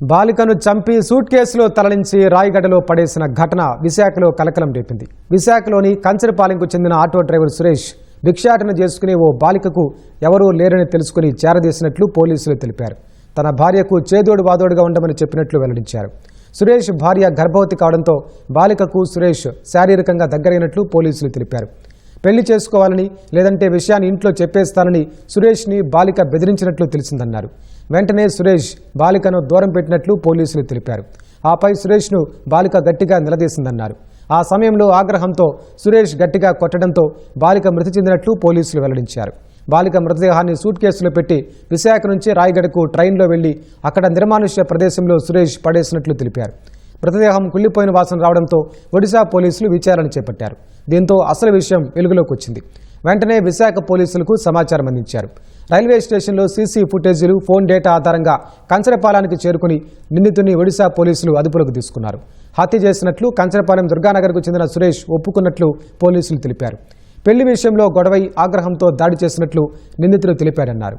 బాలికను చంపి సూట్ కేసులో తరలించి రాయగడలో పడేసిన ఘటన విశాఖలో కలకలం రేపింది. విశాఖలోని కంచరపాలెంకు చెందిన ఆటో డ్రైవర్ సురేష్ భిక్షాటన చేసుకునే ఓ బాలికకు ఎవరూ లేరని తెలుసుకుని చేరదీసినట్లు పోలీసులు తెలిపారు. తన భార్యకు చేదోడు వాదోడుగా ఉండమని చెప్పినట్లు వెల్లడించారు. సురేష్ భార్య గర్భవతి కావడంతో బాలికకు సురేష్ శారీరకంగా దగ్గరైనట్లు పోలీసులు తెలిపారు. పెళ్లి చేసుకోవాలని లేదంటే విషయాన్ని ఇంట్లో చెప్పేస్తానని సురేష్ని బాలిక బెదిరించినట్లు తెలిసిందన్నారు. వెంటనే సురేష్ బాలికను దూరం పెట్టినట్లు పోలీసులు తెలిపారు. ఆపై సురేష్ను బాలిక గట్టిగా నిలదీసిందన్నారు. ఆ సమయంలో ఆగ్రహంతో సురేష్ గట్టిగా కొట్టడంతో బాలిక మృతి చెందినట్లు పోలీసులు వెల్లడించారు. బాలిక మృతదేహాన్ని సూట్ కేసులో పెట్టి విశాఖ నుంచి రాయగడకు ట్రైన్లో వెళ్లి అక్కడ నిర్మానుష్య ప్రదేశంలో సురేష్ పడేసినట్లు తెలిపారు. మృతదేహం కుళ్లిపోయిన వాసన రావడంతో ఒడిశా పోలీసులు విచారణ చేపట్టారు. దీంతో అసలు విషయం వెలుగులోకి వచ్చింది. వెంటనే విశాఖ పోలీసులకు సమాచారం అందించారు. రైల్వే స్టేషన్లో సీసీ ఫుటేజీలు, ఫోన్ డేటా ఆధారంగా కంచరపాలెంకి చేరుకుని నిందితుని ఒడిశా పోలీసులు అదుపులోకి తీసుకున్నారు. హత్య చేసినట్లు కంచరపాలెం దుర్గానగర్కు చెందిన సురేష్ ఒప్పుకున్నట్లు పోలీసులు తెలిపారు. పెళ్లి విషయంలో గొడవై ఆగ్రహంతో దాడి చేసినట్లు నిందితులు తెలిపారన్నారు.